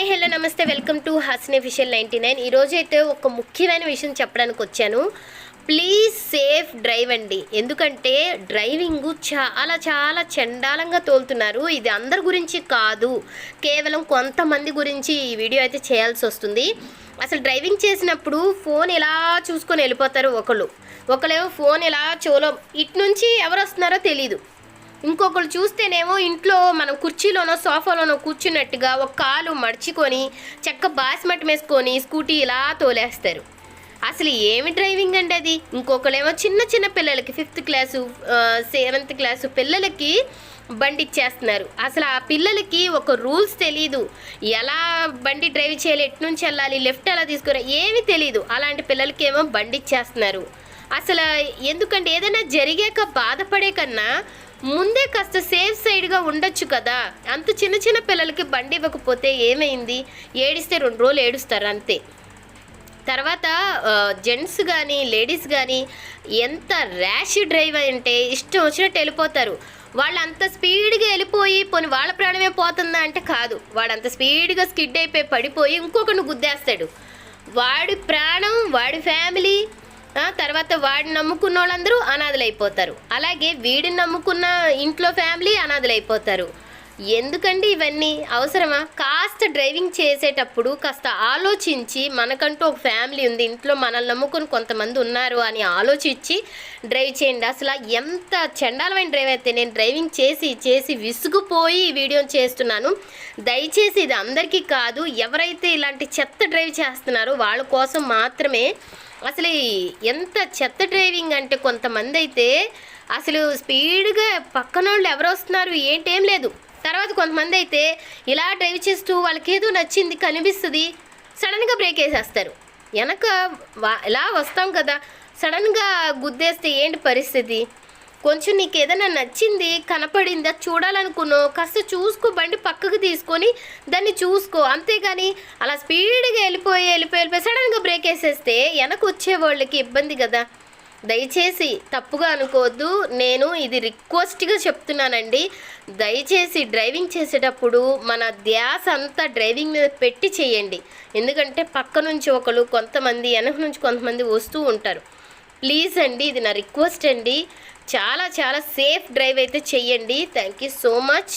Hi hello నమస్తే welcome to Hasan official 99. ఈరోజు అయితే ఒక ముఖ్యమైన విషయం చెప్పడానికి వచ్చాను. ప్లీజ్ సేఫ్ డ్రైవ్ అండి. ఎందుకంటే డ్రైవింగ్ చాలా చాలా చండాలంగా తోలుతున్నారు. ఇది అందరి గురించి కాదు, కేవలం కొంతమంది గురించి ఈ వీడియో అయితే చేయాల్సి వస్తుంది. అసలు డ్రైవింగ్ చేసినప్పుడు ఫోన్ ఇలా చూసుకొని వెళ్ళిపోతారు. ఒకళ్ళేమో ఫోన్ ఇలా చెవులో ఇటు నుంచి ఎవరు వస్తున్నారో తెలీదు. ఇంకొకరు చూస్తేనేమో ఇంట్లో మనం కుర్చీలోనో సోఫాలోనో కూర్చున్నట్టుగా ఒక కాలు మర్చుకొని చెక్క బాస్మట్ వేసుకొని స్కూటీ ఇలా తోలేస్తారు. అసలు ఏమి డ్రైవింగ్ అండి అది. ఇంకొకరేమో చిన్న చిన్న పిల్లలకి 5th క్లాసు 7th క్లాసు పిల్లలకి బండి ఇచ్చేస్తున్నారు. అసలు ఆ పిల్లలకి ఒక రూల్స్ తెలీదు, ఎలా బండి డ్రైవ్ చేయాలి, ఎటు నుంచి వెళ్ళాలి, లెఫ్ట్ ఎలా తీసుకురా ఏమీ తెలీదు. అలాంటి పిల్లలకి ఏమో బండి ఇచ్చేస్తున్నారు. అసలు ఎందుకంటే ఏదైనా జరిగాక బాధపడే కన్నా ముందే కాస్త సేఫ్ సైడ్గా ఉండొచ్చు కదా. అంత చిన్న చిన్న పిల్లలకి బండి ఇవ్వకపోతే ఏమైంది, ఏడిస్తే 2 రోజులు ఏడుస్తారు అంతే. తర్వాత జెంట్స్ కానీ లేడీస్ కానీ ఎంత ర్యాష్ డ్రైవ్ అంటే ఇష్టం వచ్చినట్టు వెళ్ళిపోతారు. వాళ్ళు అంత స్పీడ్గా వెళ్ళిపోయి పోనీ వాళ్ళ ప్రాణమే పోతుందా అంటే కాదు, వాడు అంత స్పీడ్గా స్కిడ్ అయిపోయి పడిపోయి ఇంకొకరిని గుద్దేస్తాడు. వాడి ప్రాణం, వాడి ఫ్యామిలీ, తర్వాత వాడిని నమ్ముకున్న వాళ్ళందరూ అనాథలైపోతారు. అలాగే వీడిని నమ్ముకున్న ఇంట్లో ఫ్యామిలీ అనాథలైపోతారు. ఎందుకండి ఇవన్నీ అవసరమా? కాస్త డ్రైవింగ్ చేసేటప్పుడు కాస్త ఆలోచించి, మనకంటూ ఒక ఫ్యామిలీ ఉంది, ఇంట్లో మనల్ని నమ్ముకుని కొంతమంది ఉన్నారు అని ఆలోచించి డ్రైవ్ చేయండి. అసలు ఎంత చండాలమైన డ్రైవ్ అయితే నేను డ్రైవింగ్ చేసి విసుగుపోయి ఈ వీడియో చేస్తున్నాను. దయచేసి ఇది అందరికీ కాదు, ఎవరైతే ఇలాంటి చెత్త డ్రైవ్ చేస్తున్నారో వాళ్ళ కోసం మాత్రమే. అసలు ఎంత చెత్త డ్రైవింగ్ అంటే కొంతమంది అయితే అసలు స్పీడ్గా పక్కన వాళ్ళు ఎవరు వస్తున్నారు ఏంటేం లేదు. తర్వాత కొంతమంది అయితే ఇలా డ్రైవ్ చేస్తూ వాళ్ళకి ఏదో నచ్చింది కనిపిస్తుంది, సడన్గా బ్రేక్ వేసేస్తారు. వెనక ఇలా వస్తాం కదా, సడన్గా గుద్దేస్తే ఏంటి పరిస్థితి? కొంచెం నీకు ఏదైనా నచ్చింది కనపడింది, అది చూడాలనుకున్నో కాస్త చూసుకో, బండి పక్కకు తీసుకొని దాన్ని చూసుకో. అంతేగాని అలా స్పీడ్గా వెళ్ళిపోయి సడన్గా బ్రేక్ వేసేస్తే వెనక వచ్చే వాళ్ళకి ఇబ్బంది కదా. దయచేసి తప్పుగా అనుకోవద్దు, నేను ఇది రిక్వెస్ట్గా చెప్తున్నానండి. దయచేసి డ్రైవింగ్ చేసేటప్పుడు మన ధ్యాస అంతా డ్రైవింగ్ మీద పెట్టి చేయండి. ఎందుకంటే పక్క నుంచి కొంతమంది వెనక నుంచి కొంతమంది వస్తూ ఉంటారు. ప్లీజ్ అండి, ఇది నా రిక్వెస్ట్ అండి. చాలా చాలా సేఫ్ డ్రైవ్ అయితే చెయ్యండి. Thank you so much.